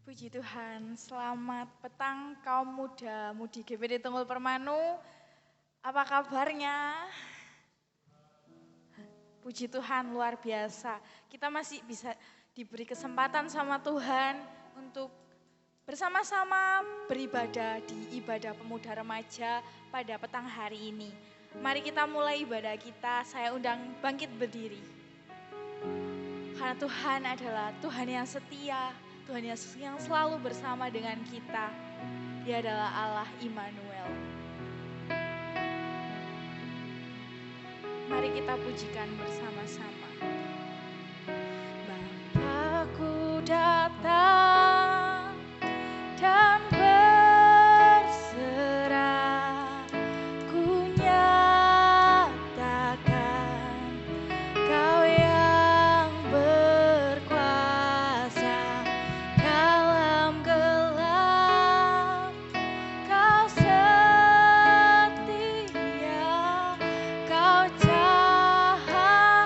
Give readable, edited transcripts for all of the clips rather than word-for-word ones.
Puji Tuhan, selamat petang kaum muda mudi GPD Tunggul Permanu. Apa kabarnya? Puji Tuhan, luar biasa. Kita masih bisa diberi kesempatan sama Tuhan untuk bersama-sama beribadah di ibadah pemuda remaja pada petang hari ini. Mari kita mulai ibadah kita, saya undang bangkit berdiri. Karena Tuhan adalah Tuhan yang setia, Tuhan yang selalu bersama dengan kita. Dia adalah Allah Immanuel. Mari kita pujikan bersama-sama. Bapakku datang dan berserah, ku nyatakan Kau yang berkuasa dalam gelap, Kau setia, Kau cahaya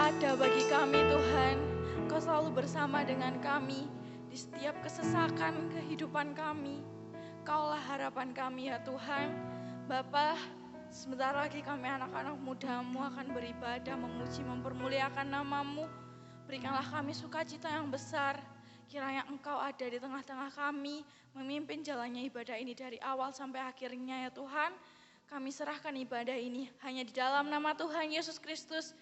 ada bagi kami Tuhan. Engkau selalu bersama dengan kami di setiap kesesakan kehidupan kami. Kaulah harapan kami ya Tuhan. Bapa, sebentar lagi kami anak-anak muda-Mu akan beribadah, memuji, mempermuliakan nama-Mu. Berikanlah kami sukacita yang besar. Kiranya Engkau ada di tengah-tengah kami, memimpin jalannya ibadah ini dari awal sampai akhirnya ya Tuhan. Kami serahkan ibadah ini hanya di dalam nama Tuhan Yesus Kristus.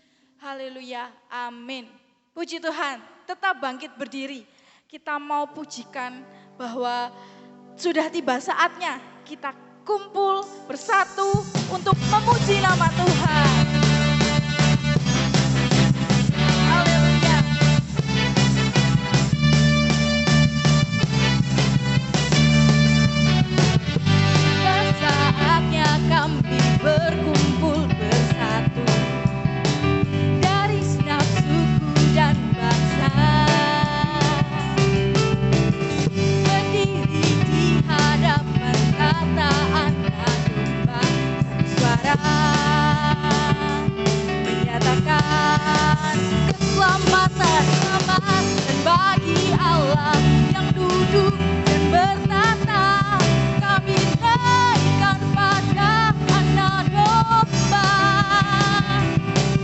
Haleluya, amin. Puji Tuhan, tetap bangkit berdiri. Kita mau pujikan bahwa sudah tiba saatnya kita kumpul bersatu untuk memuji nama Tuhan. Haleluya. Tiba saatnya kami berkumpul bersatu dari segenap suku dan bangsa, berdiri di hadapan tataan domba, satu suara menyatakan keselamatan aman dan bagi Allah yang duduk dan bertata. Kami naikkan pada Anak Domba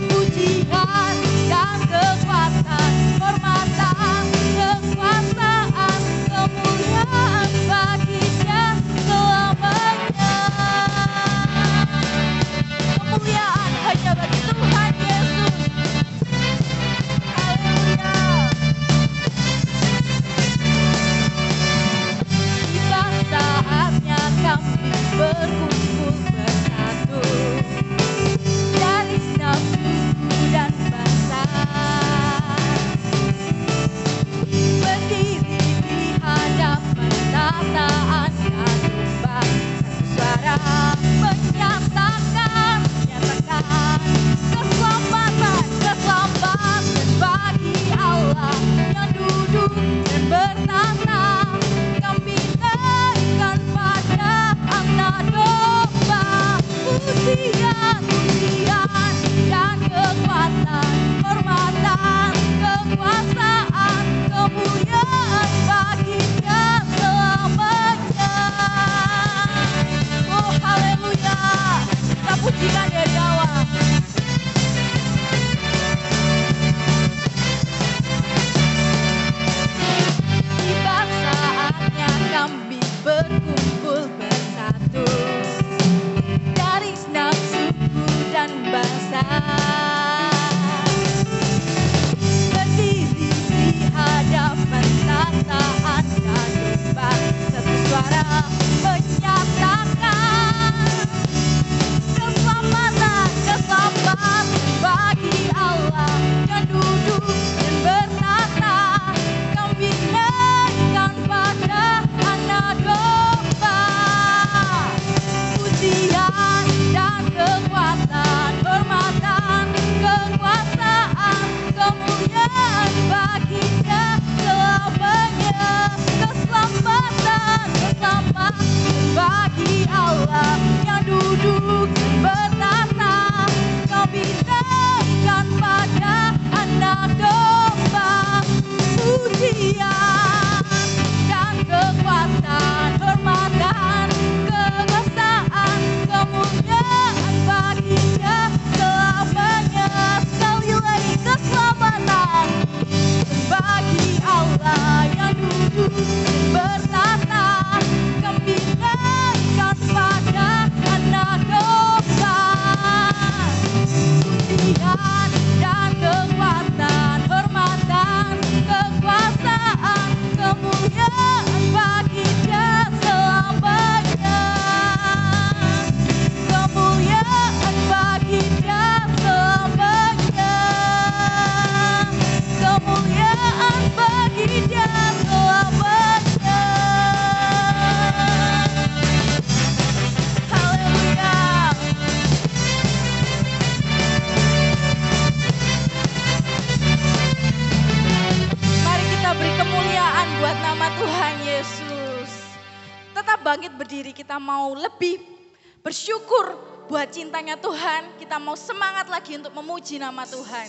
pujian dan kekuatan, hormatan, kekuasaan, kemuliaan bagi-Nya selamanya. Kemuliaan hanya bagi Tuhan Yesus. Haleluya. Tiba saatnya kami berkumpul bersatu dari segenap suku dan bangsa, berdiri di hadapan tataan domba, satu suara menyatakan keselamatan bagi Allah yang duduk dan bertata. Kami naikkan pada Anak Domba pujian dan kekuatan, hormatan, kekuasaan, kemuliaan bagi-Nya selamanya. Oh haleluya, kita pujikan dari awal. Tiba saatnya kami berkumpul bersatu dari segenap suku dan bangsa, berdiri di hadapan tataan domba, satu suara menyatakan keselamatan bagi Allah yang duduk dan bertata. Kami naikkan pada Anak Domba pujian dan kekuatan, hormatan, kekuasaan, kemuliaan bagi-Nya selamanya. Keselamatan bagi Allah yang duduk dan bertata. Kami naikkan pada Anak Domba pujian dan kekuatan, hormatan, kekuasaan, kemuliaan bagi-Nya selamanya. Sekali lagi keselamatan bagi Allah yang duduk dan bertata. Kami naikkan pada Anak Domba pujian dan kekuatan, hormatan, kekuasaan, kemuliaan bagi-Nya selamanya. Kemuliaan bagi-Nya selamanya. Kemuliaan bagi-Nya selamanya. Haleluya. Mari kita beri kemuliaan buat nama Tuhan Yesus. Tetap bangkit berdiri, kita mau lebih bersyukur buat cintanya Tuhan. Kita mau semangat lagi untuk memuji nama Tuhan.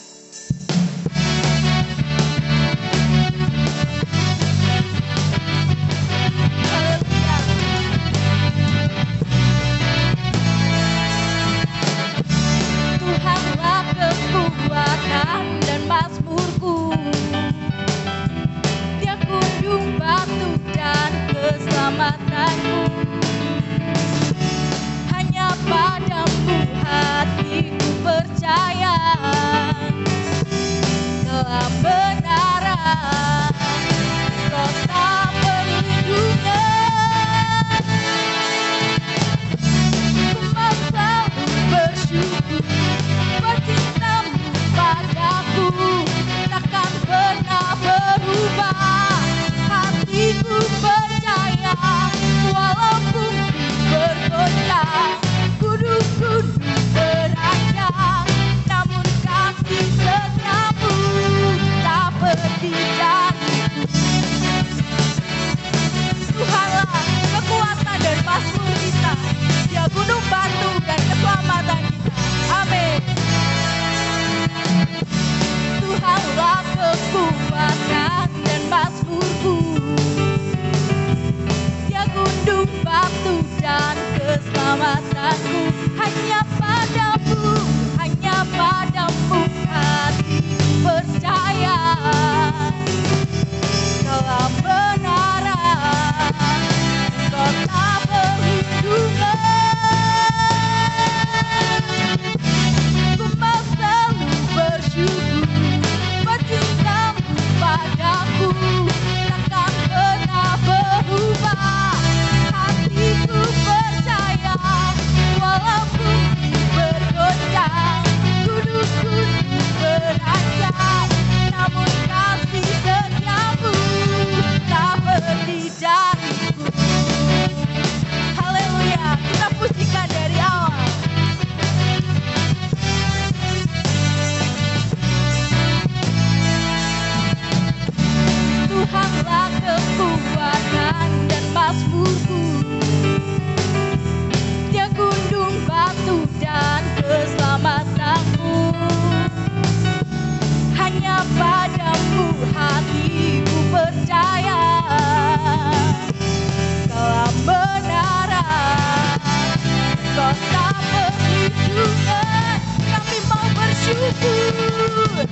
kuasa perlindungan, kami mau bersyukur.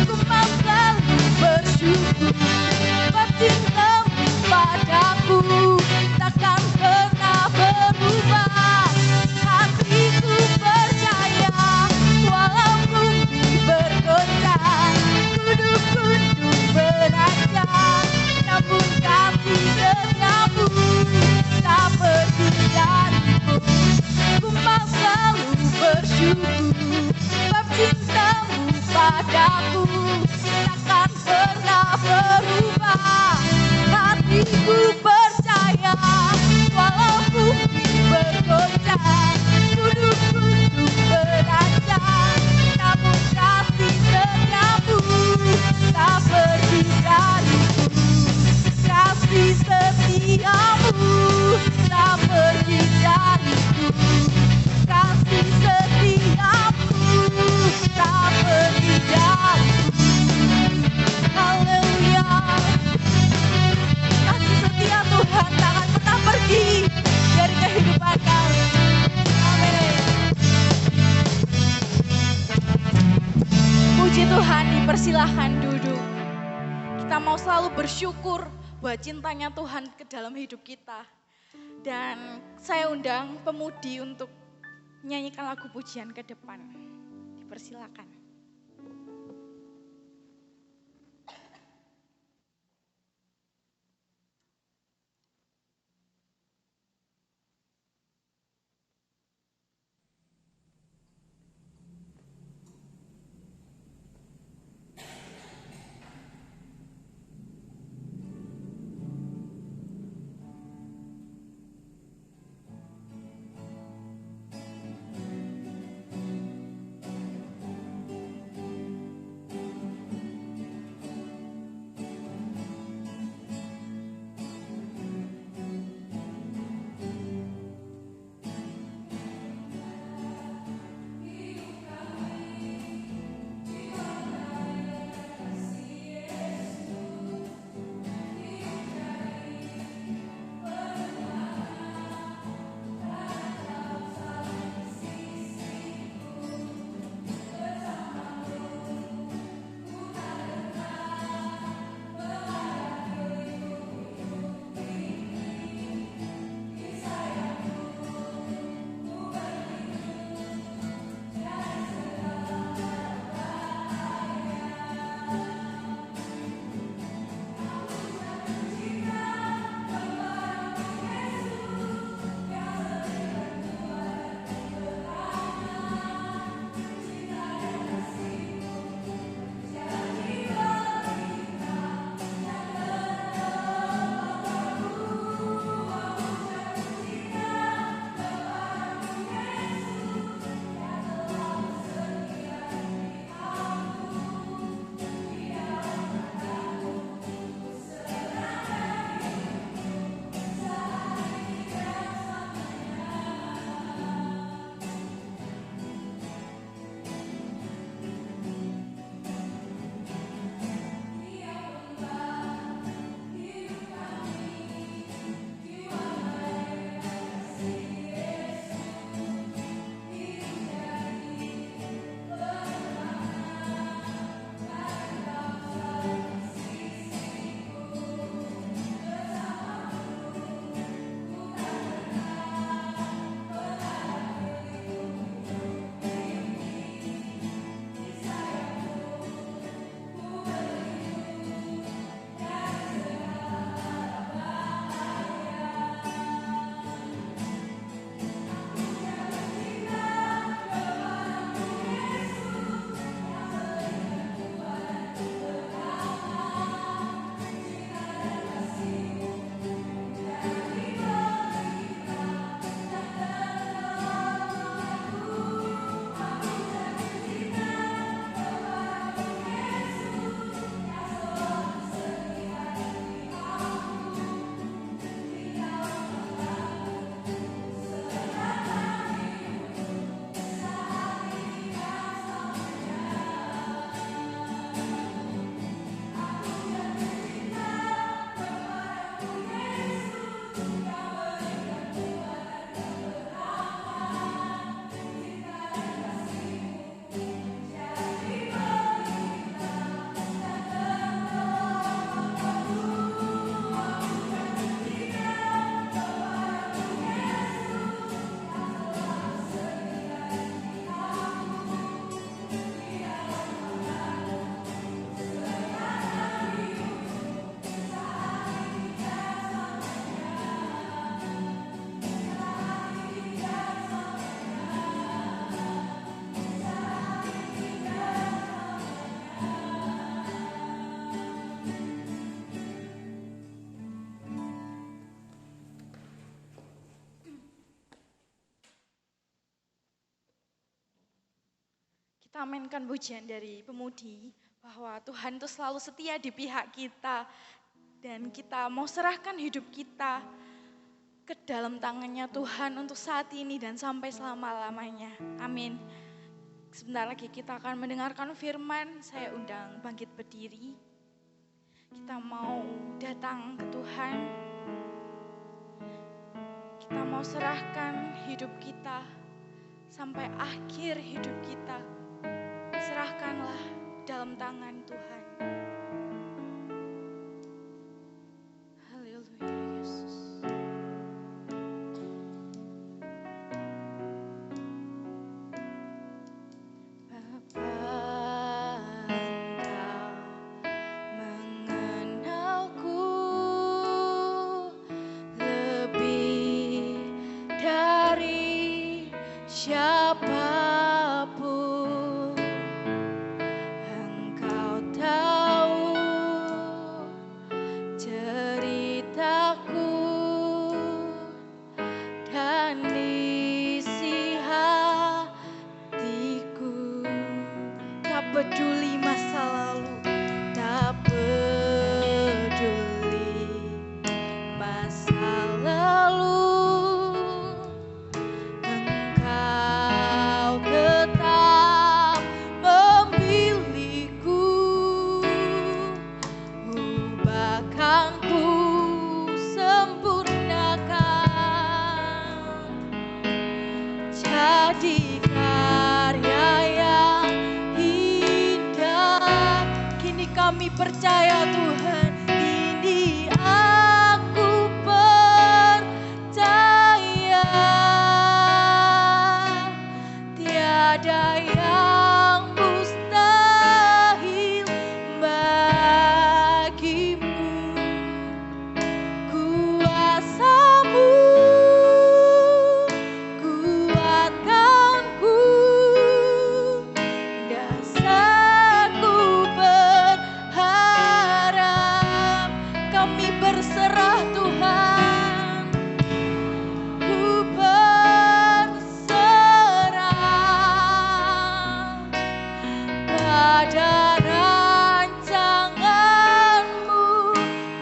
Ku mau selalu bersyukur, sebab cintamu padaku takkan pernah berubah. Hatiku percaya, walau bumi bergoncang, gunung-gunung beranjak, namun kasih setiamu tak pergi dariku. Ku mau selalu bersyukur, sebab cintamu padaku takkan pernah berubah. Hatiku percaya, walau bumi bergoncang, gunung-gunung beranjak, namun kasih setiamu tak pergi dariku. Kasih setiamu tak pergi dariku. Kasih setiamu tak pergi dariku. Haleluya. Kasih setia Tuhan tak akan pernah pergi dari kehidupan kami. Amin. Puji Tuhan, dipersilahkan duduk. Kita mau selalu bersyukur buat cintanya Tuhan ke dalam hidup kita. Dan saya undang pemudi untuk menyanyikan lagu pujian ke depan. Dipersilakan. Kita mainkan pujian dari pemudi bahwa Tuhan itu selalu setia di pihak kita. Dan kita mau serahkan hidup kita ke dalam tangannya Tuhan untuk saat ini dan sampai selama-lamanya. Amin. Sebentar lagi kita akan mendengarkan firman. Saya undang bangkit berdiri. Kita mau datang ke Tuhan. Kita mau serahkan hidup kita sampai akhir hidup kita. Serahkanlah dalam tangan Tuhan. Haleluya Yesus. Bapa, Engkau mengenalku lebih dari siapapun. Engkau tahu ceritaku dan isi hatiku. Tak peduli masa lalu, tak peduli masa lalu, Engkau tetap memilihku. Bahkan ku sempurnakan jadi karya yang indah. Kini kami percaya Tuhan, kini aku percaya tiada yang mustahil bagimu. Kuasamu kuatkanku, dasarku berharap. Kami berserah Tuhan, ku berserah pada rancanganmu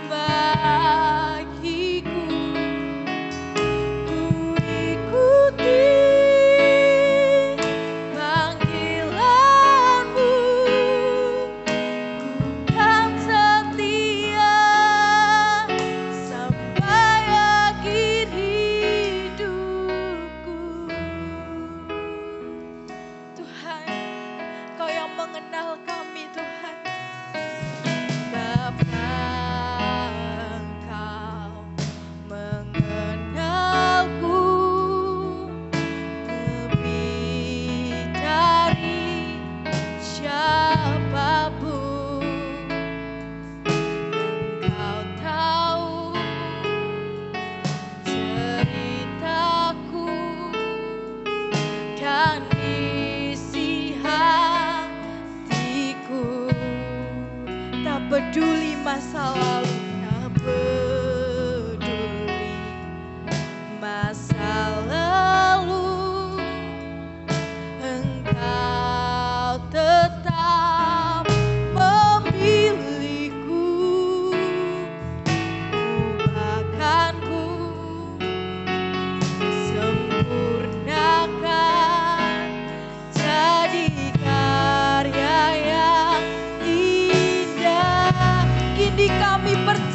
bagiku. Ku ikuti panggilanmu, ku kan setia sampai akhir hidupku. Tuhan, Kau yang mengenal kami Tuhan. Bapa, Engkau mengenalku lebih dari siapapun. Engkau tahu ceritaku dan isi hatiku. Tak peduli masa lalu, tak peduli masa lalu, Engkau tetap memilihku. Bahkan ku sempurnakan jadi karya yang indah. Kini kami percaya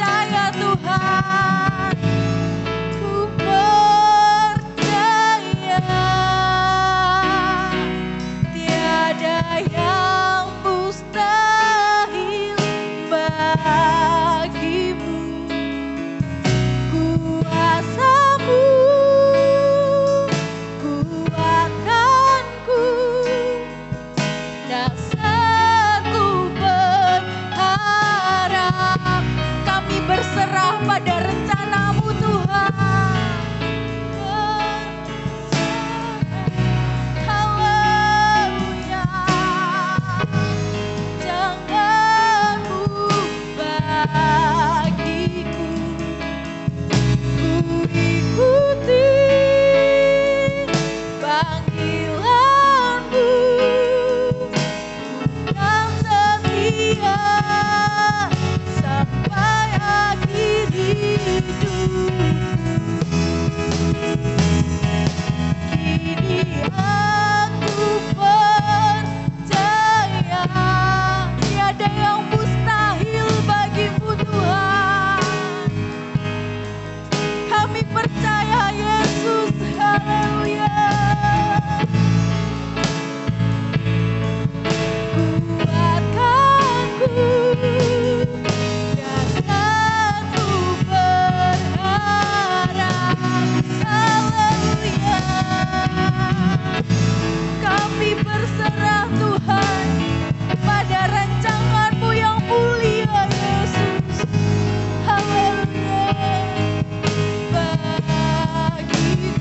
setia sampai akhir hidup. Kini aku percaya tiada yang mustahil bagimu Tuhan. Kami percaya Yesus, haleluya. Kuatkanku dan aku berharap, haleluya. Kami berserah Tuhan pada rancangan-Mu yang mulia Yesus, haleluya. Bagiku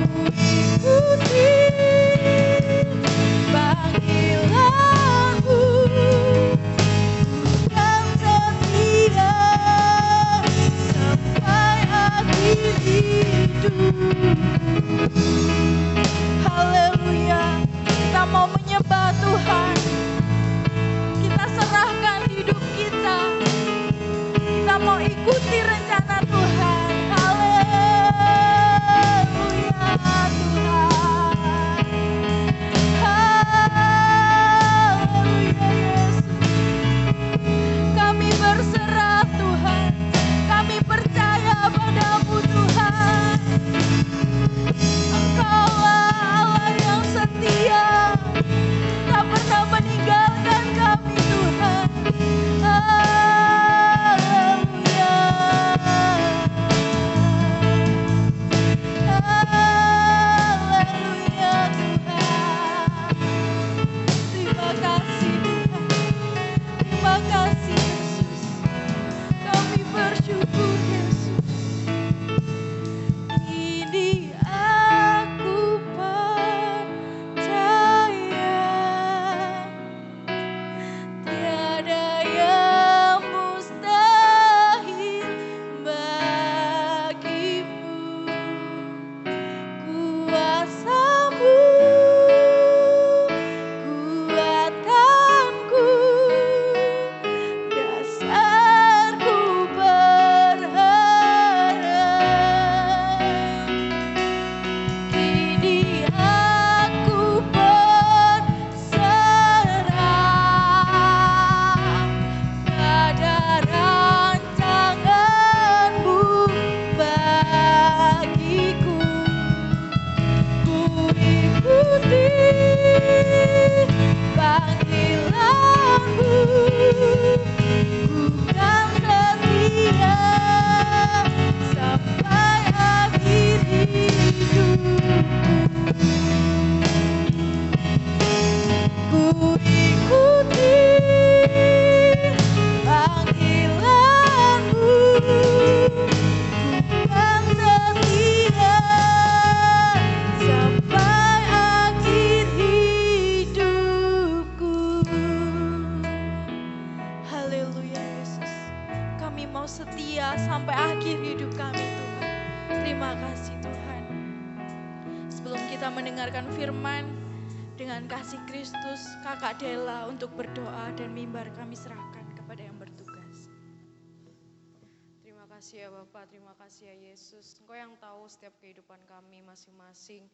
ku ikuti panggilan-Mu, dan setia sampai akhir hidup. Haleluya, kita mau menyembah Tuhan, kita serahkan hidup kita, kita mau ikuti rencana Tuhan. Haleluya Tuhan, haleluya Yesus. Kami berserah Tuhan, kami percaya padamu Tuhan. Engkaulah Allah yang setia, tak pernah meninggalkan kami Tuhan. Haleluya, haleluya Tuhan. Terima kasih Tuhan, terima kasih Yesus. Kami bersyukur Yesus. Kini aku percaya tiada yang mustahil bagimu. Kuasa-Mu, kuatanku, dasarku berharap. Kini aku berserah pada rancangan-Mu bagiku. Ku ikuti panggilan-Mu, ku kan setia sampai akhir hidupku. Ku ikuti panggilan-Mu, ku kan setia sampai akhir hidupku. Haleluya Yesus, kami mau setia sampai akhir hidup kami Tuhan. Terima kasih Tuhan. Sebelum kita mendengarkan firman, dengan kasih Kristus, Kakak Dela untuk berdoa dan mimbar kami serahkan kepada yang bertugas. Terima kasih ya Bapak, terima kasih ya Yesus. Engkau yang tahu setiap kehidupan kami masing-masing.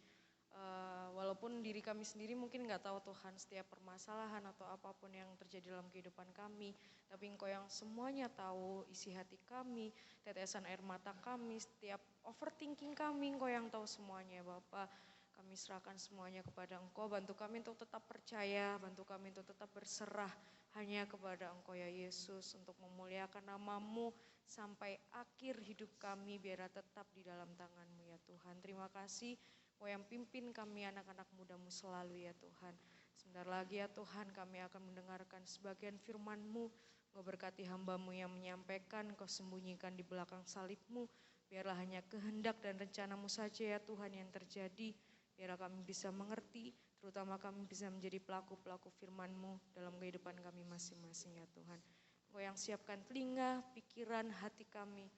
Walaupun diri kami sendiri mungkin nggak tahu Tuhan setiap permasalahan atau apapun yang terjadi dalam kehidupan kami. Tapi Engkau yang semuanya tahu isi hati kami, tetesan air mata kami, setiap overthinking kami, Engkau yang tahu semuanya Bapak. Kami serahkan semuanya kepada Engkau, bantu kami untuk tetap percaya, bantu kami untuk tetap berserah hanya kepada Engkau ya Yesus, untuk memuliakan nama-Mu sampai akhir hidup kami, biar tetap di dalam tangan-Mu ya Tuhan. Terima kasih, Engkau yang pimpin kami anak-anak muda-Mu selalu ya Tuhan. Sebentar lagi ya Tuhan, kami akan mendengarkan sebagian firman-Mu. Engkau berkati hamba-Mu yang menyampaikan, Engkau sembunyikan di belakang salib-Mu. Biarlah hanya kehendak dan rencana-Mu saja ya Tuhan yang terjadi. Biarlah kami bisa mengerti, terutama kami bisa menjadi pelaku-pelaku firman-Mu dalam kehidupan kami masing-masing ya Tuhan. Engkau yang siapkan telinga, pikiran, hati kami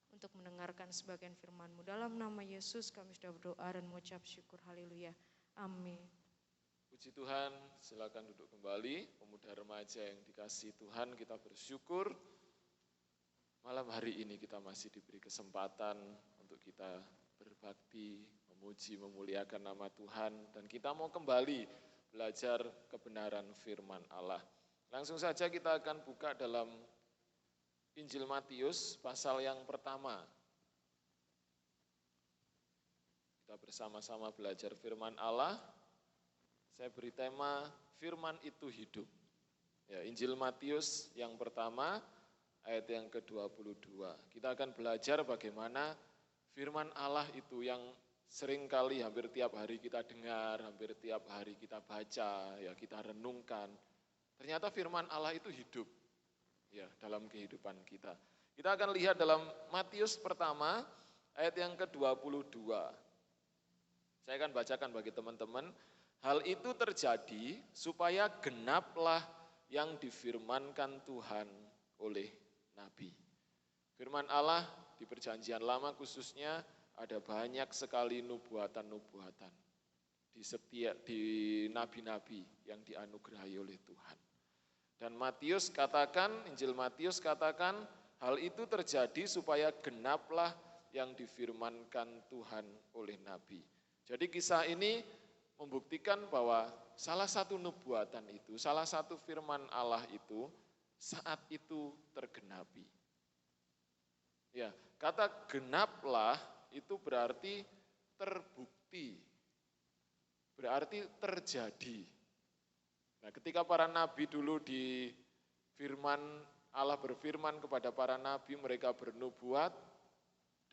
untuk mendengarkan sebagian firman-Mu. Dalam nama Yesus kami sudah berdoa dan mengucap syukur. Haleluya. Amin. Puji Tuhan, silakan duduk kembali. Pemuda remaja yang dikasihi Tuhan, kita bersyukur malam hari ini kita masih diberi kesempatan untuk kita berbakti, memuji, memuliakan nama Tuhan. Dan kita mau kembali belajar kebenaran firman Allah. Langsung saja kita akan buka dalam Injil Matius pasal yang pertama. Kita bersama-sama belajar firman Allah. Saya beri tema firman itu hidup. Ya, Injil Matius yang pertama ayat yang ke-22. Kita akan belajar bagaimana firman Allah itu yang sering kali hampir tiap hari kita dengar, hampir tiap hari kita baca, ya kita renungkan. Ternyata firman Allah itu hidup ya dalam kehidupan kita. Kita akan lihat dalam Matius pertama ayat yang ke-22. Saya akan bacakan bagi teman-teman. Hal itu terjadi supaya genaplah yang difirmankan Tuhan oleh Nabi. Firman Allah di perjanjian lama khususnya ada banyak sekali nubuatan-nubuatan di nabi-nabi yang dianugerahi oleh Tuhan. Dan Matius katakan, Injil Matius katakan, hal itu terjadi supaya genaplah yang difirmankan Tuhan oleh Nabi. Jadi kisah ini membuktikan bahwa salah satu nubuatan itu, salah satu firman Allah itu saat itu tergenapi. Ya, kata genaplah itu berarti terbukti, berarti terjadi. Nah, ketika para nabi dulu di firman Allah berfirman kepada para nabi, mereka bernubuat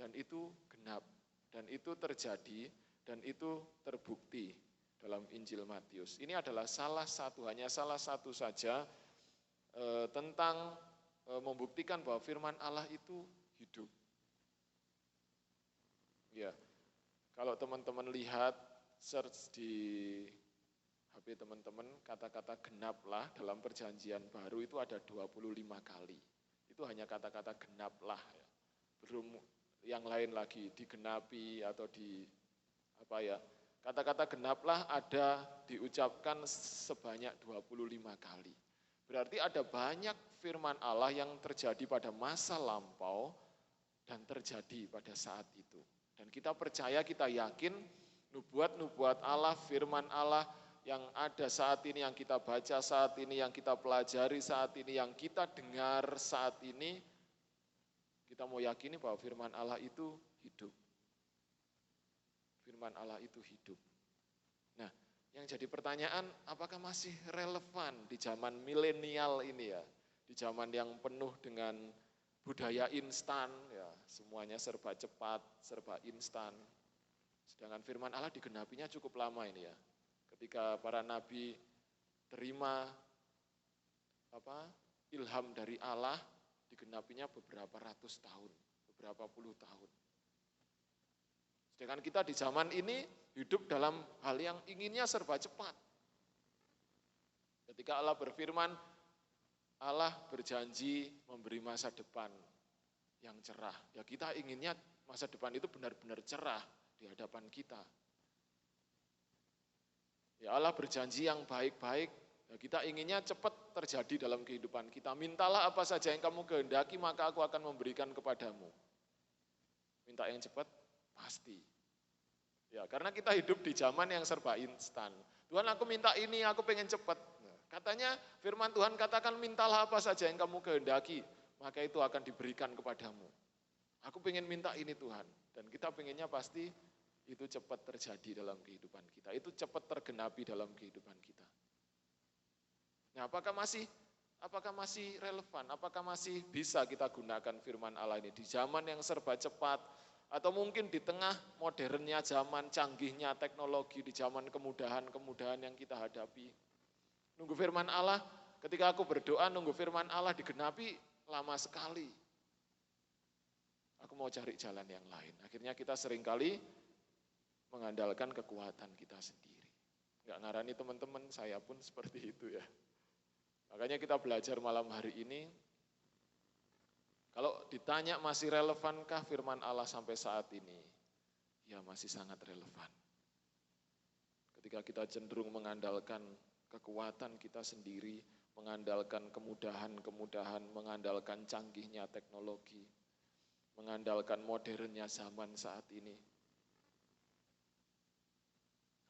dan itu genap dan itu terjadi dan itu terbukti dalam Injil Matius. Ini adalah hanya salah satu saja tentang membuktikan bahwa firman Allah itu hidup. Ya, kalau teman-teman lihat search di HP teman-teman, kata-kata genaplah dalam perjanjian baru itu ada 25 kali. Itu hanya kata-kata genaplah ya. Belum yang lain lagi digenapi atau kata-kata genaplah ada diucapkan sebanyak 25 kali. Berarti ada banyak firman Allah yang terjadi pada masa lampau dan terjadi pada saat itu. Dan kita percaya, kita yakin nubuat-nubuat Allah, firman Allah yang ada saat ini, yang kita baca saat ini, yang kita pelajari saat ini, yang kita dengar saat ini, kita mau yakini bahwa firman Allah itu hidup. Firman Allah itu hidup. Nah, yang jadi pertanyaan, apakah masih relevan di zaman milenial ini ya? Di zaman yang penuh dengan budaya instan, ya semuanya serba cepat, serba instan. Sedangkan firman Allah digenapinya cukup lama ini ya. Ketika para nabi terima ilham dari Allah, digenapinya beberapa ratus tahun, beberapa puluh tahun. Sedangkan kita di zaman ini hidup dalam hal yang inginnya serba cepat. Ketika Allah berfirman, Allah berjanji memberi masa depan yang cerah. Ya kita inginnya masa depan itu benar-benar cerah di hadapan kita. Ya Allah berjanji yang baik-baik, ya kita inginnya cepat terjadi dalam kehidupan kita. Mintalah apa saja yang kamu kehendaki, maka aku akan memberikan kepadamu. Minta yang cepat, pasti. Ya, karena kita hidup di zaman yang serba instan. Tuhan aku minta ini, aku pengen cepat. Nah, katanya firman Tuhan katakan mintalah apa saja yang kamu kehendaki, maka itu akan diberikan kepadamu. Aku pengen minta ini Tuhan. Dan kita pengennya pasti itu cepat terjadi dalam kehidupan kita. Itu cepat tergenapi dalam kehidupan kita. Nah, apakah masih relevan? Apakah masih bisa kita gunakan firman Allah ini di zaman yang serba cepat? Atau mungkin di tengah modernnya zaman, canggihnya teknologi, di zaman kemudahan-kemudahan yang kita hadapi. Nunggu firman Allah, ketika aku berdoa nunggu firman Allah digenapi lama sekali. Aku mau cari jalan yang lain. Akhirnya kita seringkali mengandalkan kekuatan kita sendiri. Enggak ngarani teman-teman, saya pun seperti itu ya. Makanya kita belajar malam hari ini. Kalau ditanya masih relevankah firman Allah sampai saat ini? Ya masih sangat relevan. Ketika kita cenderung mengandalkan kekuatan kita sendiri, mengandalkan kemudahan-kemudahan, mengandalkan canggihnya teknologi, mengandalkan modernnya zaman saat ini.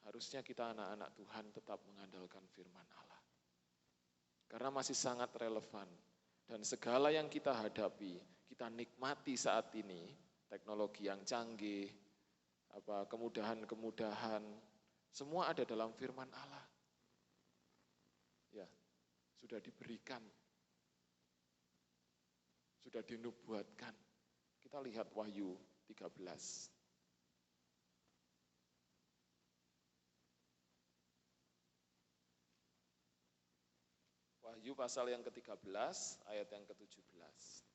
Harusnya kita anak-anak Tuhan tetap mengandalkan firman Allah. Karena masih sangat relevan. Dan segala yang kita hadapi, kita nikmati saat ini, teknologi yang canggih, kemudahan-kemudahan, semua ada dalam firman Allah. Ya, sudah diberikan, sudah dinubuatkan. Kita lihat Wahyu 13. Wahyu pasal yang ke-13, ayat yang ke-17.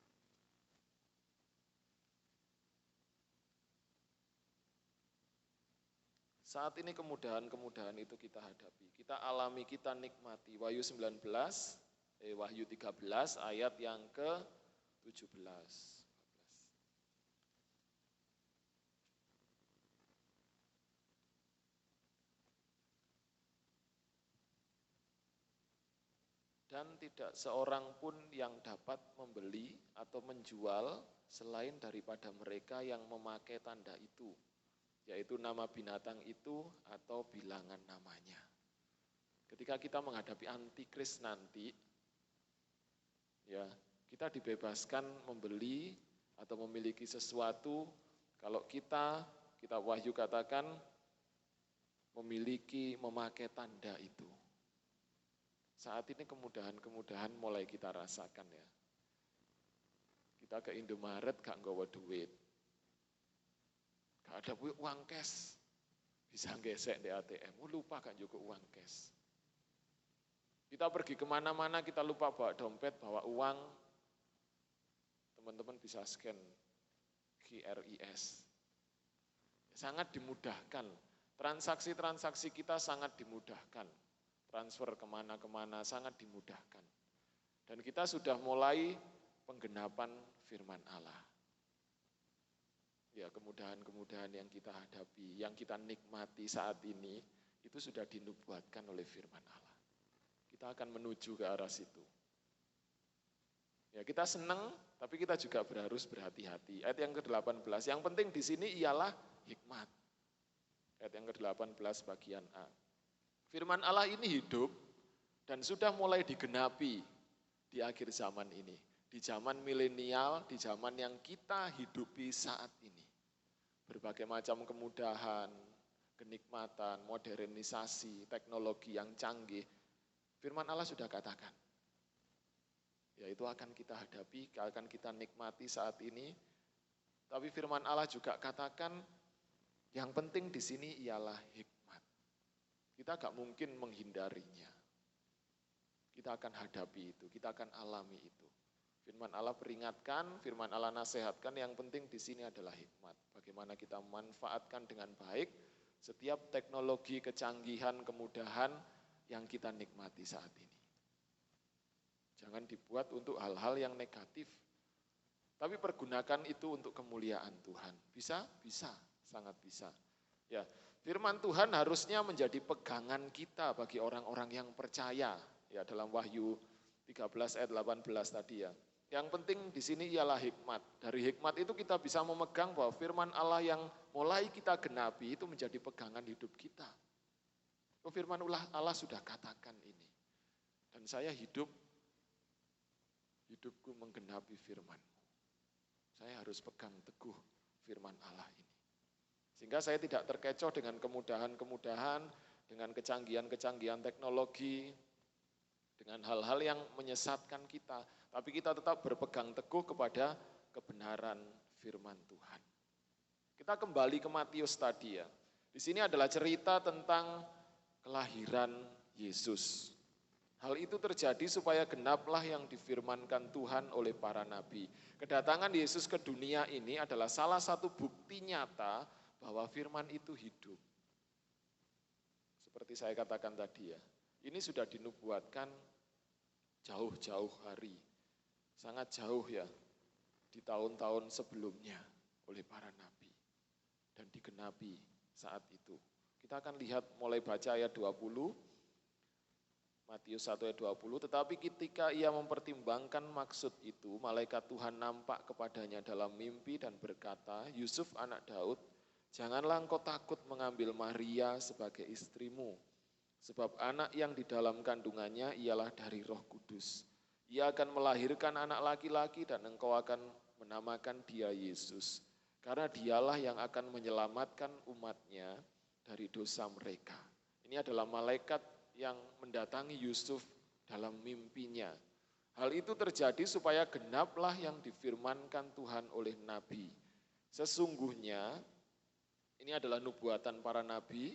Saat ini kemudahan-kemudahan itu kita hadapi, kita alami, kita nikmati. Wahyu 13 ayat yang ke-17. Dan tidak seorang pun yang dapat membeli atau menjual selain daripada mereka yang memakai tanda itu, yaitu nama binatang itu atau bilangan namanya. Ketika kita menghadapi antikris nanti, ya kita dibebaskan membeli atau memiliki sesuatu kalau kita Wahyu katakan memakai tanda itu. Saat ini kemudahan-kemudahan mulai kita rasakan ya. Kita ke Indomaret gak nggawa duit. Gak ada uang cash. Bisa gesek di ATM. Lupa gak juga uang cash. Kita pergi kemana-mana kita lupa bawa dompet, bawa uang. Teman-teman bisa scan QRIS. Sangat dimudahkan. Transaksi-transaksi kita sangat dimudahkan. Transfer kemana-kemana sangat dimudahkan. Dan kita sudah mulai penggenapan firman Allah. Ya, kemudahan-kemudahan yang kita hadapi, yang kita nikmati saat ini, itu sudah dinubuatkan oleh firman Allah. Kita akan menuju ke arah situ. Ya, kita senang, tapi kita juga harus berhati-hati. Ayat yang ke-18, yang penting di sini ialah hikmat. Ayat yang ke-18 bagian A. Firman Allah ini hidup dan sudah mulai digenapi di akhir zaman ini. Di zaman milenial, di zaman yang kita hidupi saat ini. Berbagai macam kemudahan, kenikmatan, modernisasi, teknologi yang canggih. Firman Allah sudah katakan. Yaitu akan kita hadapi, akan kita nikmati saat ini. Tapi firman Allah juga katakan, yang penting di sini ialah hikmat. Kita gak mungkin menghindarinya. Kita akan hadapi itu, kita akan alami itu. Firman Allah peringatkan, firman Allah nasihatkan, yang penting di sini adalah hikmat. Bagaimana kita memanfaatkan dengan baik setiap teknologi, kecanggihan, kemudahan yang kita nikmati saat ini. Jangan dibuat untuk hal-hal yang negatif. Tapi pergunakan itu untuk kemuliaan Tuhan. Bisa? Bisa, sangat bisa. Ya, firman Tuhan harusnya menjadi pegangan kita bagi orang-orang yang percaya. Ya, dalam Wahyu 13 ayat 18 tadi ya. Yang penting di sini ialah hikmat. Dari hikmat itu kita bisa memegang bahwa firman Allah yang mulai kita genapi itu menjadi pegangan hidup kita. Firman Allah sudah katakan ini. Dan saya hidupku menggenapi firman-Mu. Saya harus pegang teguh firman Allah ini. Sehingga saya tidak terkecoh dengan kemudahan-kemudahan, dengan kecanggihan-kecanggihan teknologi, dengan hal-hal yang menyesatkan kita. Tapi kita tetap berpegang teguh kepada kebenaran firman Tuhan. Kita kembali ke Matius tadi ya. Di sini adalah cerita tentang kelahiran Yesus. Hal itu terjadi supaya genaplah yang difirmankan Tuhan oleh para nabi. Kedatangan Yesus ke dunia ini adalah salah satu bukti nyata bahwa firman itu hidup. Seperti saya katakan tadi ya, ini sudah dinubuatkan jauh-jauh hari. Sangat jauh ya, di tahun-tahun sebelumnya oleh para nabi. Dan digenapi saat itu. Kita akan lihat mulai baca ayat 20, Matius 1 ayat 20, tetapi ketika ia mempertimbangkan maksud itu, malaikat Tuhan nampak kepadanya dalam mimpi dan berkata, Yusuf anak Daud, janganlah engkau takut mengambil Maria sebagai istrimu, sebab anak yang di dalam kandungannya ialah dari Roh Kudus. Ia akan melahirkan anak laki-laki dan engkau akan menamakan dia Yesus, karena dialah yang akan menyelamatkan umatnya dari dosa mereka. Ini adalah malaikat yang mendatangi Yusuf dalam mimpinya. Hal itu terjadi supaya genaplah yang difirmankan Tuhan oleh Nabi. Sesungguhnya, ini adalah nubuatan para nabi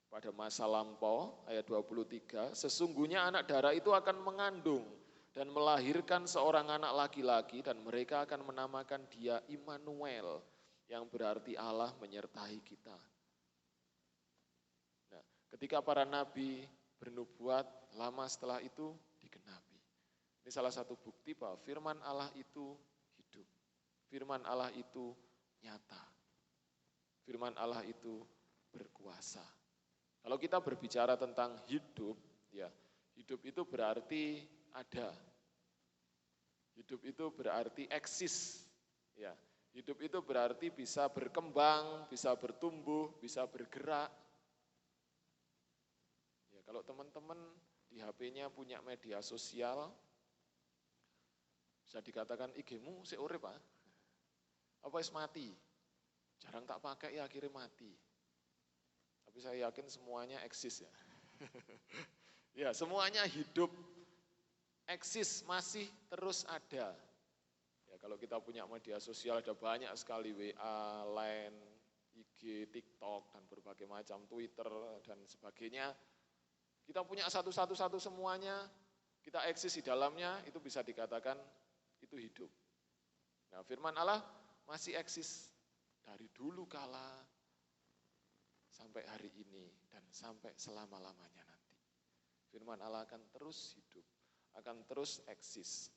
pada masa lampau, ayat 23, sesungguhnya anak darah itu akan mengandung dan melahirkan seorang anak laki-laki dan mereka akan menamakan dia Immanuel, yang berarti Allah menyertai kita. Nah, ketika para nabi bernubuat, lama setelah itu digenapi. Ini salah satu bukti bahwa firman Allah itu hidup. Firman Allah itu nyata. Firman Allah itu berkuasa. Kalau kita berbicara tentang hidup, ya, hidup itu berarti ada. Hidup itu berarti eksis. Ya, hidup itu berarti bisa berkembang, bisa bertumbuh, bisa bergerak. Kalau teman-teman di HP-nya punya media sosial, bisa dikatakan IG-mu sik urip, Pak. Apa wis mati? Jarang tak pakai ya akhirnya mati. Tapi saya yakin semuanya eksis ya. Ya, semuanya hidup, eksis, masih terus ada. Ya, kalau kita punya media sosial ada banyak sekali WA, Line, IG, TikTok dan berbagai macam Twitter dan sebagainya. Kita punya satu-satu semuanya, kita eksis di dalamnya, itu bisa dikatakan itu hidup. Nah, firman Allah masih eksis dari dulu kala sampai hari ini dan sampai selama-lamanya nanti. Firman Allah akan terus hidup, akan terus eksis,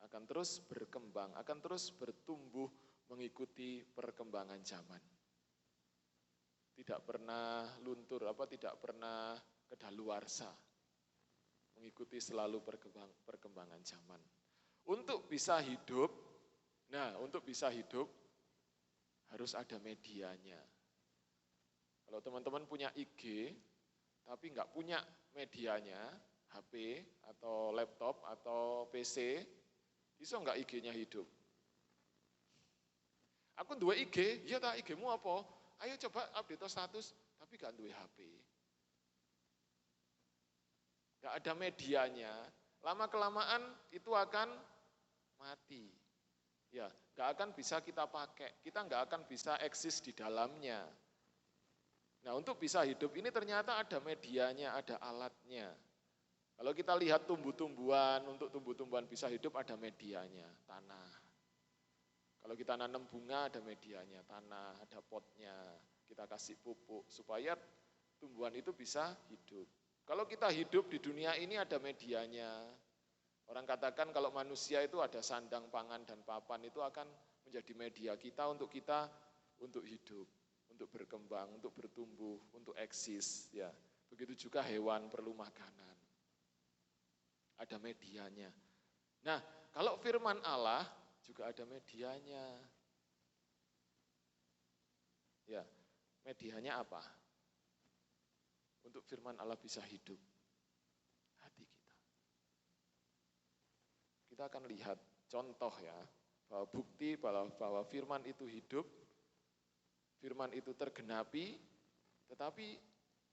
akan terus berkembang, akan terus bertumbuh mengikuti perkembangan zaman. Tidak pernah luntur, tidak pernah kedaluarsa, mengikuti selalu perkembangan zaman. Untuk bisa hidup, untuk bisa hidup harus ada medianya. Kalau teman-teman punya IG, tapi nggak punya medianya, HP atau laptop atau PC, bisa nggak IG-nya hidup? Aku duwe IG, iya tak IG-mu apa? Ayo coba update status, tapi nggak duwe HP. Nggak ada medianya, lama-kelamaan itu akan mati. Ya, nggak akan bisa kita pakai, kita nggak akan bisa eksis di dalamnya. Nah, untuk bisa hidup ini ternyata ada medianya, ada alatnya. Kalau kita lihat tumbuh-tumbuhan, untuk tumbuh-tumbuhan bisa hidup ada medianya, tanah. Kalau kita nanam bunga ada medianya, tanah, ada potnya, kita kasih pupuk supaya tumbuhan itu bisa hidup. Kalau kita hidup di dunia ini ada medianya. Orang katakan kalau manusia itu ada sandang, pangan, dan papan, itu akan menjadi media kita untuk hidup, untuk berkembang, untuk bertumbuh, untuk eksis. Ya, begitu juga hewan perlu makanan. Ada medianya. Nah, kalau firman Allah juga ada medianya. Ya, medianya apa? Untuk firman Allah bisa hidup, hati kita. Kita akan lihat contoh ya, bahwa bukti bahwa firman itu hidup, firman itu tergenapi, tetapi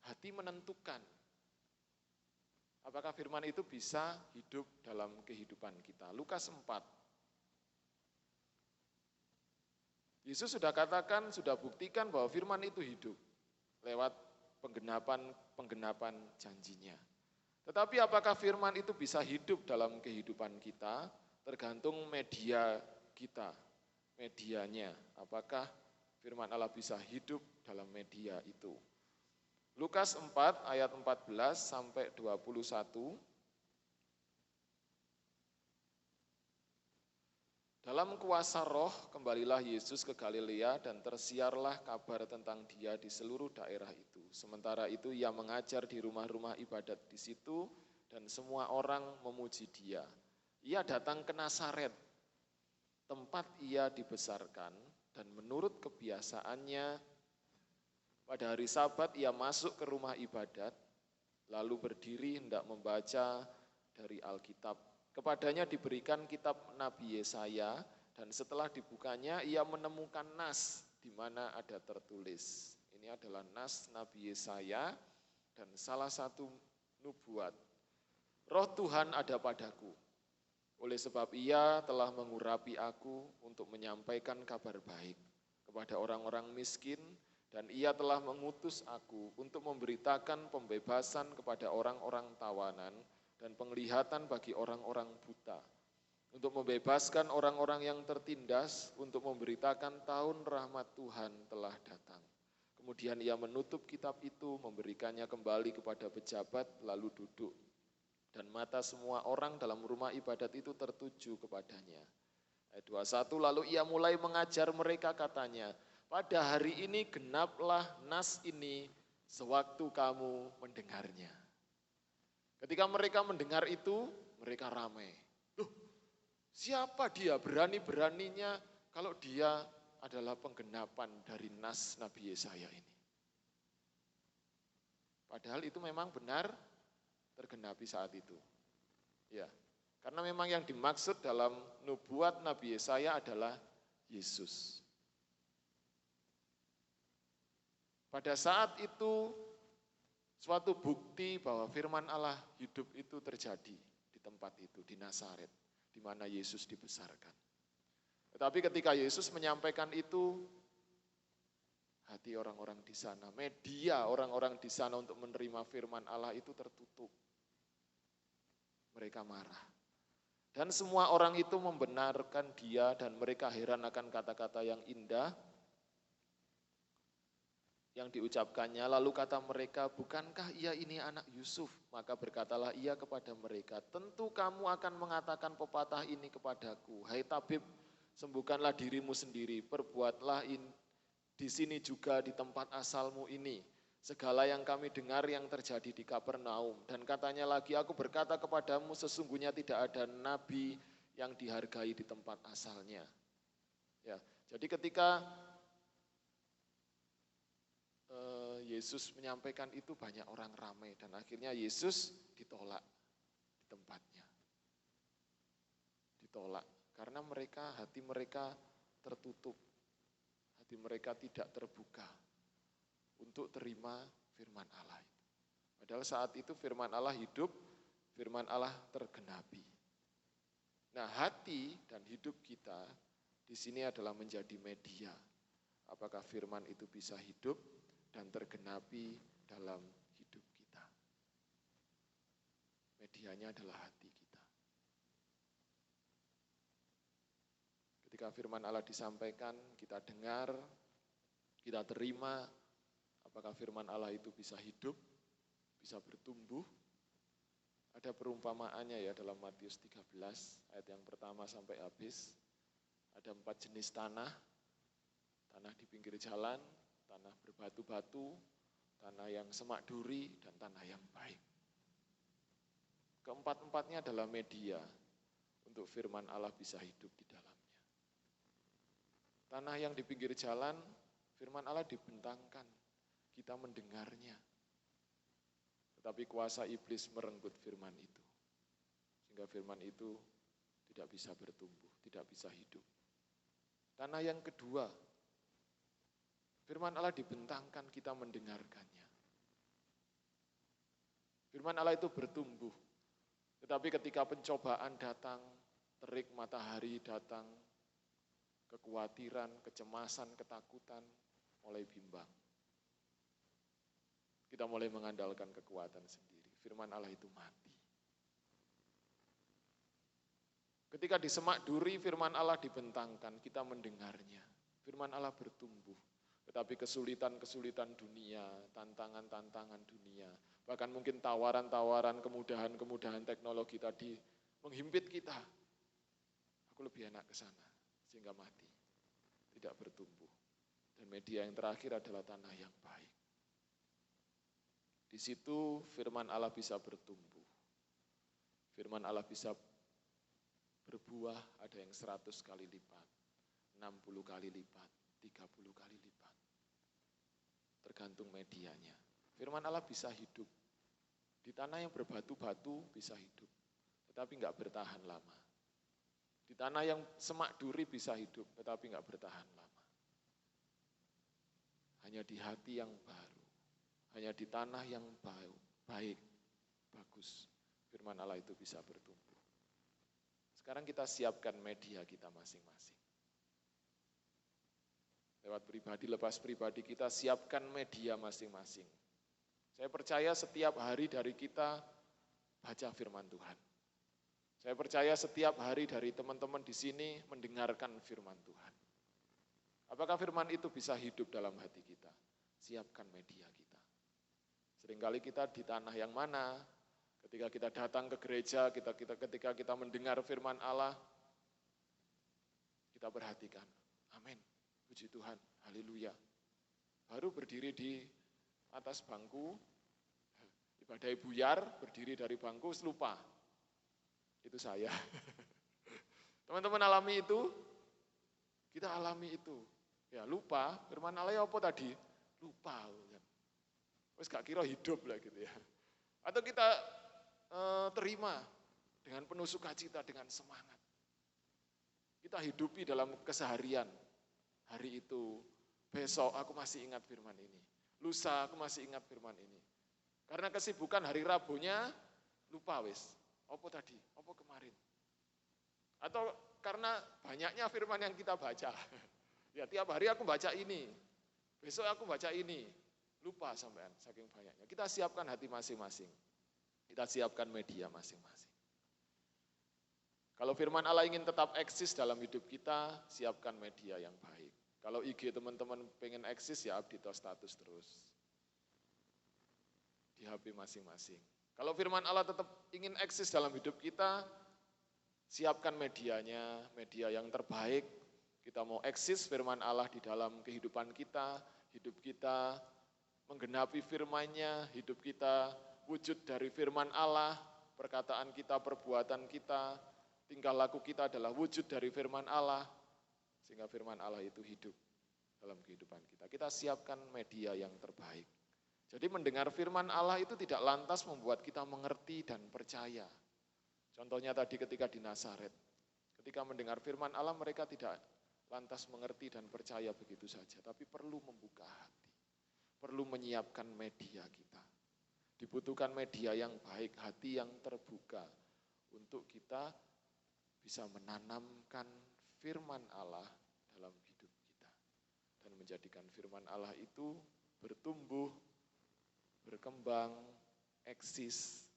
hati menentukan. Apakah firman itu bisa hidup dalam kehidupan kita? Lukas 4. Yesus sudah katakan, sudah buktikan bahwa firman itu hidup lewat penggenapan janjinya. Tetapi apakah firman itu bisa hidup dalam kehidupan kita? Tergantung media kita, medianya. Apakah firman Allah bisa hidup dalam media itu? Lukas 4 ayat 14 sampai 21. Dalam kuasa roh, kembalilah Yesus ke Galilea dan tersiarlah kabar tentang dia di seluruh daerah itu. Sementara itu ia mengajar di rumah-rumah ibadat di situ dan semua orang memuji dia. Ia datang ke Nazaret, tempat ia dibesarkan, dan menurut kebiasaannya pada hari Sabat ia masuk ke rumah ibadat, lalu berdiri hendak membaca dari Alkitab. Kepadanya diberikan kitab Nabi Yesaya, dan setelah dibukanya ia menemukan nas di mana ada tertulis. Ini adalah nas Nabi Yesaya dan salah satu nubuat. Roh Tuhan ada padaku, oleh sebab ia telah mengurapi aku untuk menyampaikan kabar baik kepada orang-orang miskin, dan ia telah mengutus aku untuk memberitakan pembebasan kepada orang-orang tawanan dan penglihatan bagi orang-orang buta, untuk membebaskan orang-orang yang tertindas, untuk memberitakan tahun rahmat Tuhan telah datang. Kemudian ia menutup kitab itu, memberikannya kembali kepada pejabat, lalu duduk. Dan mata semua orang dalam rumah ibadat itu tertuju kepadanya. Ayat 21, lalu ia mulai mengajar mereka, katanya, pada hari ini genaplah nas ini sewaktu kamu mendengarnya. Ketika mereka mendengar itu, mereka ramai. Loh, siapa dia? Berani-beraninya kalau dia adalah penggenapan dari nas Nabi Yesaya ini. Padahal itu memang benar tergenapi saat itu. Ya, karena memang yang dimaksud dalam nubuat Nabi Yesaya adalah Yesus. Pada saat itu, suatu bukti bahwa firman Allah hidup itu terjadi di tempat itu, di Nazaret, di mana Yesus dibesarkan. Tetapi ketika Yesus menyampaikan itu, hati orang-orang di sana, media orang-orang di sana untuk menerima firman Allah itu tertutup. Mereka marah. Dan semua orang itu membenarkan dia dan mereka heran akan kata-kata yang indah yang diucapkannya. Lalu kata mereka, bukankah ia ini anak Yusuf? Maka berkatalah ia kepada mereka, tentu kamu akan mengatakan pepatah ini kepadaku. Hai tabib, sembuhkanlah dirimu sendiri, perbuatlah di sini juga di tempat asalmu ini. Segala yang kami dengar yang terjadi di Kapernaum. Dan katanya lagi, aku berkata kepadamu, sesungguhnya tidak ada nabi yang dihargai di tempat asalnya. Ya, jadi ketika Yesus menyampaikan itu banyak orang ramai dan akhirnya Yesus ditolak di tempatnya. Ditolak karena hati mereka tertutup. Hati mereka tidak terbuka untuk terima firman Allah itu. Padahal saat itu firman Allah hidup, firman Allah tergenapi. Nah, hati dan hidup kita di sini adalah menjadi media. Apakah firman itu bisa hidup dan tergenapi dalam hidup kita. Medianya adalah hati kita. Ketika firman Allah disampaikan, kita dengar, kita terima, apakah firman Allah itu bisa hidup, bisa bertumbuh. Ada perumpamaannya ya dalam Matius 13 ayat yang pertama sampai habis. Ada 4 jenis tanah di pinggir jalan, tanah berbatu-batu, tanah yang semak duri, dan tanah yang baik. Keempat-empatnya adalah media untuk firman Allah bisa hidup di dalamnya. Tanah yang di pinggir jalan, firman Allah dibentangkan, kita mendengarnya. Tetapi kuasa iblis merenggut firman itu. Sehingga firman itu tidak bisa bertumbuh, tidak bisa hidup. Tanah yang kedua, firman Allah dibentangkan, kita mendengarkannya. Firman Allah itu bertumbuh. Tetapi ketika pencobaan datang, terik matahari datang, kekhawatiran, kecemasan, ketakutan, mulai bimbang. Kita mulai mengandalkan kekuatan sendiri. Firman Allah itu mati. Ketika di semak duri, firman Allah dibentangkan, kita mendengarnya. Firman Allah bertumbuh. Tetapi kesulitan-kesulitan dunia, tantangan-tantangan dunia, bahkan mungkin tawaran-tawaran, kemudahan-kemudahan teknologi tadi menghimpit kita. Aku lebih enak ke sana. sehingga mati, tidak bertumbuh. Dan media yang terakhir adalah tanah yang baik. Di situ firman Allah bisa bertumbuh. Firman Allah bisa berbuah, ada yang 100 kali lipat, 60 kali lipat, 30 kali lipat. Tergantung medianya. Firman Allah bisa hidup. Di tanah yang berbatu-batu bisa hidup, tetapi enggak bertahan lama. Di tanah yang semak duri bisa hidup, tetapi enggak bertahan lama. Hanya di hati yang baru, hanya di tanah yang baik, bagus, firman Allah itu bisa bertumbuh. Sekarang kita siapkan media kita masing-masing. Lewat pribadi, lepas pribadi kita siapkan media masing-masing. Saya percaya setiap hari dari kita baca firman Tuhan. Saya percaya setiap hari dari teman-teman di sini mendengarkan firman Tuhan. Apakah firman itu bisa hidup dalam hati kita? Siapkan media kita. Seringkali kita di tanah yang mana, ketika kita datang ke gereja, ketika kita mendengar firman Allah, kita perhatikan, amin, puji Tuhan, haleluya. Baru berdiri di atas bangku, ibadah buyar, berdiri dari bangku, lupa. Itu saya. Teman-teman alami itu? Kita alami itu. Ya lupa, firman Allah apa tadi? Lupa. Terus gak kira hidup lah gitu ya. Atau kita terima dengan penuh sukacita, dengan semangat. Kita hidupi dalam keseharian. Hari itu, besok aku masih ingat firman ini. Lusa aku masih ingat firman ini. Karena kesibukan hari Rabunya, lupa wis. Apa tadi? Apa kemarin? Atau karena banyaknya firman yang kita baca. Ya tiap hari aku baca ini. Besok aku baca ini. Lupa sampean saking banyaknya. Kita siapkan hati masing-masing. Kita siapkan media masing-masing. Kalau firman Allah ingin tetap eksis dalam hidup kita, siapkan media yang baik. Kalau IG teman-teman pengen eksis, ya update status terus. Di HP masing-masing. Kalau firman Allah tetap ingin eksis dalam hidup kita, siapkan medianya, media yang terbaik. Kita mau eksis firman Allah di dalam kehidupan kita, hidup kita menggenapi firman-Nya, hidup kita wujud dari firman Allah, perkataan kita, perbuatan kita, tingkah laku kita adalah wujud dari firman Allah, sehingga firman Allah itu hidup dalam kehidupan kita. Kita siapkan media yang terbaik. Jadi mendengar firman Allah itu tidak lantas membuat kita mengerti dan percaya. Contohnya tadi ketika di Nazaret, ketika mendengar firman Allah mereka tidak lantas mengerti dan percaya begitu saja, tapi perlu membuka hati, perlu menyiapkan media kita. Dibutuhkan media yang baik, hati yang terbuka untuk kita bisa menanamkan firman Allah dalam hidup kita dan menjadikan firman Allah itu bertumbuh, berkembang, eksis,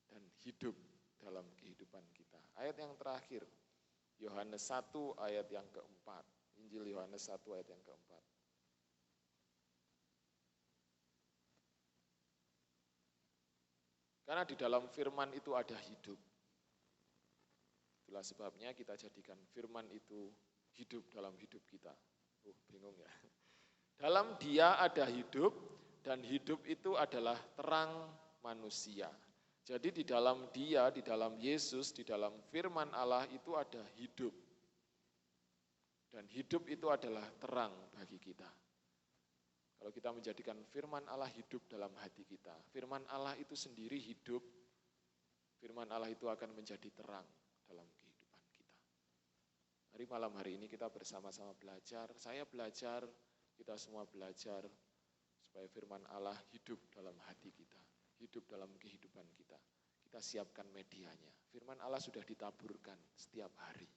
dan hidup dalam kehidupan kita. Ayat yang terakhir, Yohanes 1 ayat yang keempat. Injil Yohanes 1 ayat yang keempat. Karena di dalam firman itu ada hidup. Itulah sebabnya kita jadikan firman itu hidup dalam hidup kita. Bingung ya. Dalam Dia ada hidup, dan hidup itu adalah terang manusia. Jadi di dalam Dia, di dalam Yesus, di dalam firman Allah itu ada hidup. Dan hidup itu adalah terang bagi kita. Kalau kita menjadikan firman Allah hidup dalam hati kita, firman Allah itu sendiri hidup, firman Allah itu akan menjadi terang dalam kehidupan kita. Mari malam hari ini kita bersama-sama belajar, saya belajar, kita semua belajar, supaya firman Allah hidup dalam hati kita, hidup dalam kehidupan kita. Kita siapkan medianya. Firman Allah sudah ditaburkan setiap hari.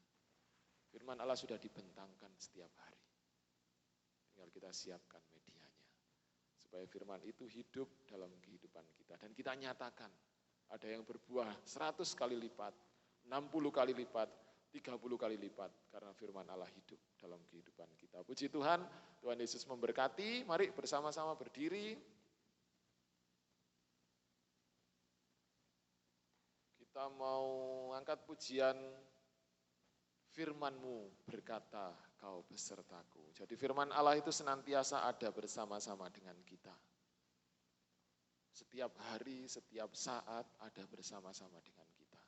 Firman Allah sudah dibentangkan setiap hari. Tinggal kita siapkan medianya. Supaya firman itu hidup dalam kehidupan kita. Dan kita nyatakan, ada yang berbuah 100 kali lipat, 60 kali lipat, 30 kali lipat. Karena firman Allah hidup dalam kehidupan kita. Puji Tuhan, Tuhan Yesus memberkati. Mari bersama-sama berdiri. Kita mau angkat pujian firman-Mu berkata, Kau besertaku. Jadi firman Allah itu senantiasa ada bersama-sama dengan kita. Setiap hari, setiap saat ada bersama-sama dengan kita.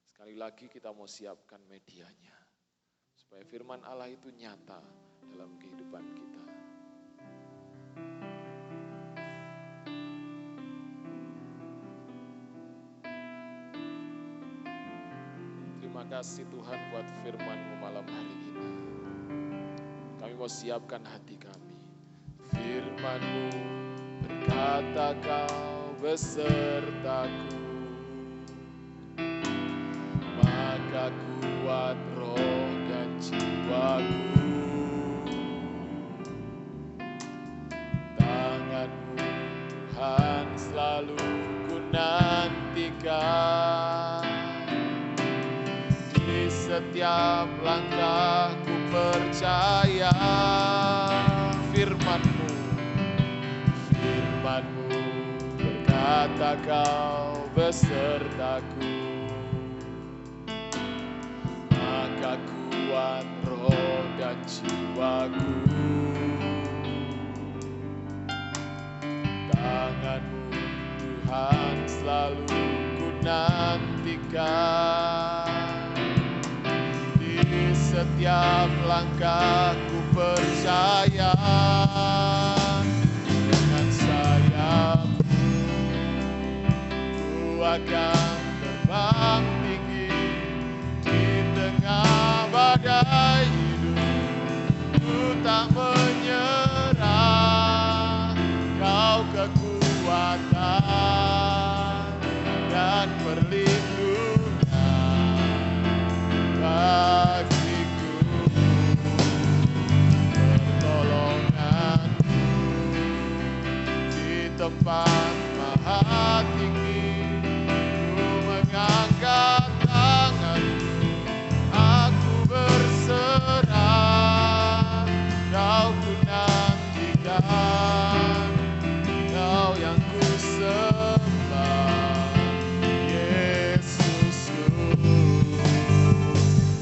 Sekali lagi kita mau siapkan medianya, supaya firman Allah itu nyata dalam kehidupan kita. Terima kasih Tuhan buat firman-Mu malam hari ini. Kami mau siapkan hati kami. Firman-Mu berkata, Kau besertaku, maka kuat roh dan jiwaku. Tangan-Mu Tuhan selalu ku nantikan. Di setiap langkah ku percaya firman-Mu. Firman-Mu berkata, Kau besertaku, maka kuat roh dan jiwaku. Tangan-Mu Tuhan selalu ku nantikan. Di setiap langkah ku percaya. Dengan sayap-Mu ku akan terbang tinggi. Di tengah badai hidup ku tak menyerah. Kau kekuatan dan perlindungan bagiku. Pertolongan-Mu di tempat maha tinggi. Ku mengangkat tangan-Ku, aku berserah. Kau ku nantikan, Kau yang ku sembah, Yesusku,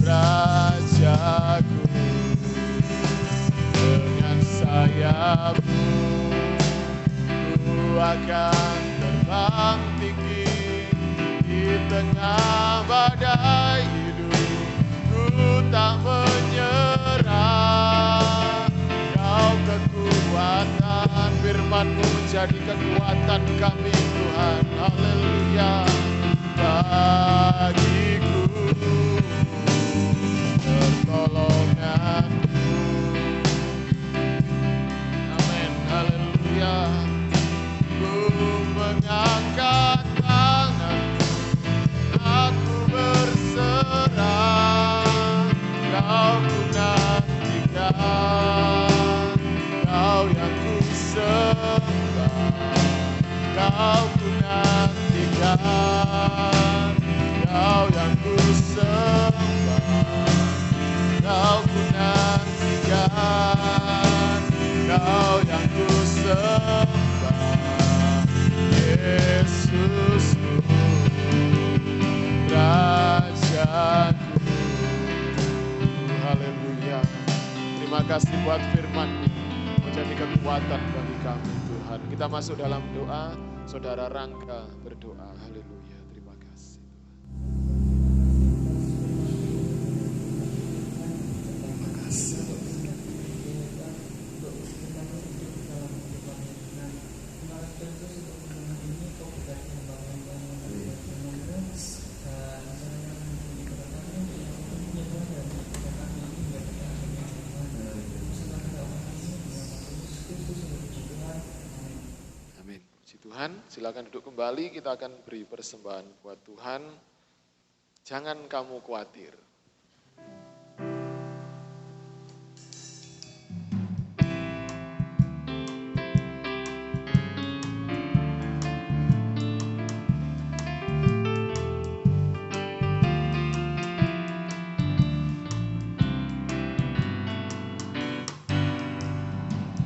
Rajaku. Dengan sayap-Mu ku akan terbang tinggi. Di tengah badai hidup ku tak menyerah. Kau kekuatan, firman-Mu menjadi kekuatan kami Tuhan. Haleluya. Bagiku pertolongan-Mu. Amin. Haleluya. Ku mengangkat tangan-Ku, aku berserah. Kau ku nantikan, Kau yang ku sembah. Kau ku nantikan, Kau yang ku sembah. Kau ku nantikan, Kau yang ku sembah. Yesusku, Rajaku. Haleluya. Terima kasih buat firman-Mu menjadi kekuatan bagi kami Tuhan. Kita masuk dalam doa. Saudara Rangga berdoa. Haleluya. Terima kasih. Terima kasih. Amin. Puji Tuhan, silakan duduk kembali. Kita akan beri persembahan buat Tuhan. Jangan kamu khawatir.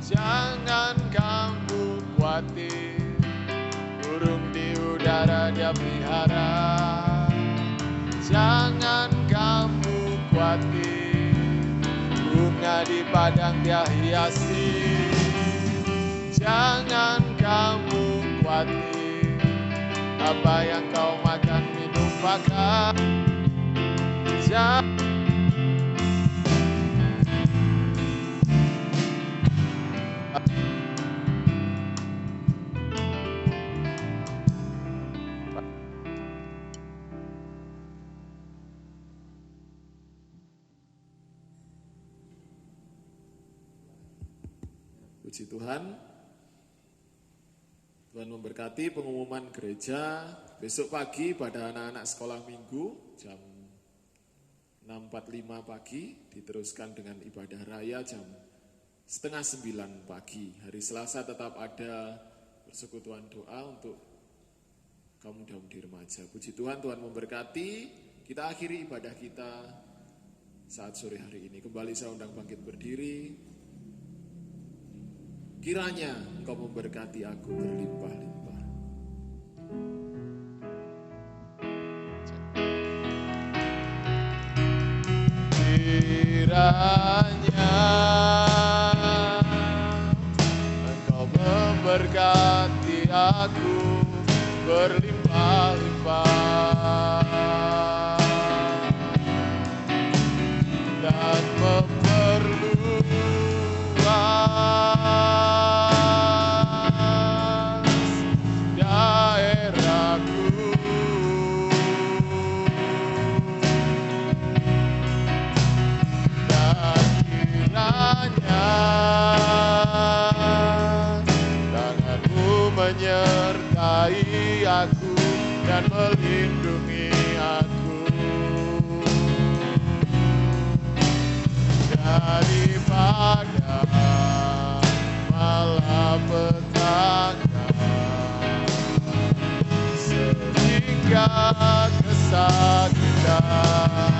Jangan kamu khawatir, burung di udara Dia pelihara. Jangan kamu berkati, bunga di padang dia hiasi. Jangan kamu khawatir, apa yang kau makan minum pakai. Puji Tuhan. Tuhan memberkati pengumuman gereja besok pagi pada anak-anak sekolah minggu jam 6.45 pagi, diteruskan dengan ibadah raya jam 8:30 pagi. Hari Selasa tetap ada persekutuan doa untuk kaum muda-mudi remaja. Puji Tuhan, Tuhan memberkati. Kita akhiri ibadah kita saat sore hari ini. Kembali saya undang bangkit berdiri. Kiranya Engkau memberkati aku berlimpah-limpah. Kiranya Engkau memberkati aku berlimpah-limpah dan menyertai aku dan melindungi aku daripada malapetaka, sehingga kesakitan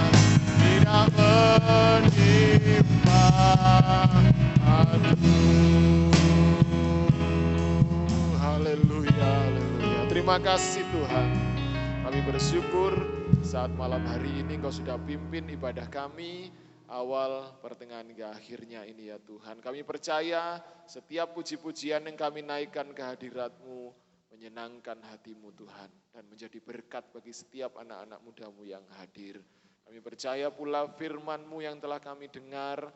tidak menimpa aku. Haleluya, haleluya. Terima kasih Tuhan. Kami bersyukur saat malam hari ini Engkau sudah pimpin ibadah kami awal, pertengahan, hingga akhirnya ini ya Tuhan. Kami percaya setiap puji-pujian yang kami naikkan ke hadirat-Mu menyenangkan hati-Mu Tuhan dan menjadi berkat bagi setiap anak-anak muda-Mu yang hadir. Kami percaya pula firman-Mu yang telah kami dengar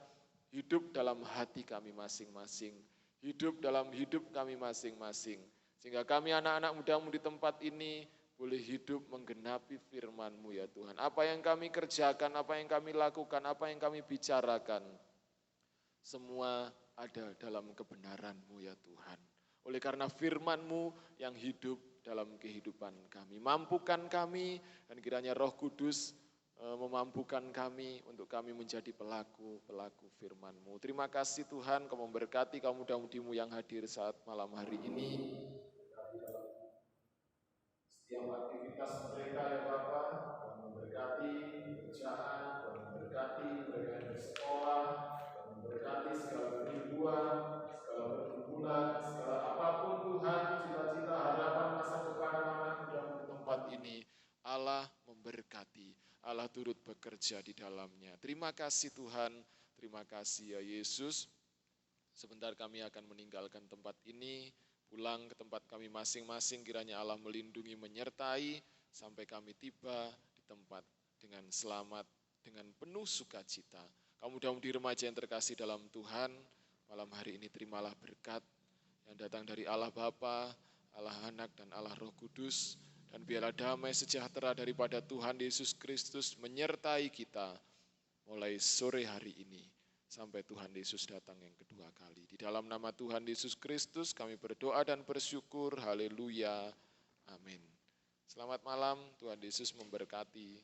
hidup dalam hati kami masing-masing, hidup dalam hidup kami masing-masing. Sehingga kami anak-anak muda-Mu di tempat ini boleh hidup menggenapi firman-Mu ya Tuhan. Apa yang kami kerjakan, apa yang kami lakukan, apa yang kami bicarakan, semua ada dalam kebenaran-Mu ya Tuhan. Oleh karena firman-Mu yang hidup dalam kehidupan kami. Mampukan kami dan kiranya Roh Kudus memampukan kami untuk kami menjadi pelaku-pelaku firman-Mu. Terima kasih Tuhan, Kau memberkati kaum muda-mudimu yang hadir saat malam hari ini. Setiap aktivitas mereka ya Bapa, Kau memberkati pekerjaan, Kau memberkati mereka yang bersekolah, Kau memberkati segala kerinduan, segala pergumulan, segala apapun Tuhan, cita-cita, harapan masa depan anak-anak muda-Mu di tempat ini. Allah memberkati, Allah turut bekerja di dalamnya. Terima kasih Tuhan, terima kasih ya Yesus. Sebentar kami akan meninggalkan tempat ini, pulang ke tempat kami masing-masing, kiranya Allah melindungi, menyertai, sampai kami tiba di tempat dengan selamat, dengan penuh sukacita. Kamu muda-mudi remaja yang terkasih dalam Tuhan, malam hari ini terimalah berkat yang datang dari Allah Bapa, Allah Anak, dan Allah Roh Kudus. Dan biarlah damai sejahtera daripada Tuhan Yesus Kristus menyertai kita mulai sore hari ini sampai Tuhan Yesus datang yang kedua kali. Di dalam nama Tuhan Yesus Kristus kami berdoa dan bersyukur. Haleluya. Amin. Selamat malam, Tuhan Yesus memberkati.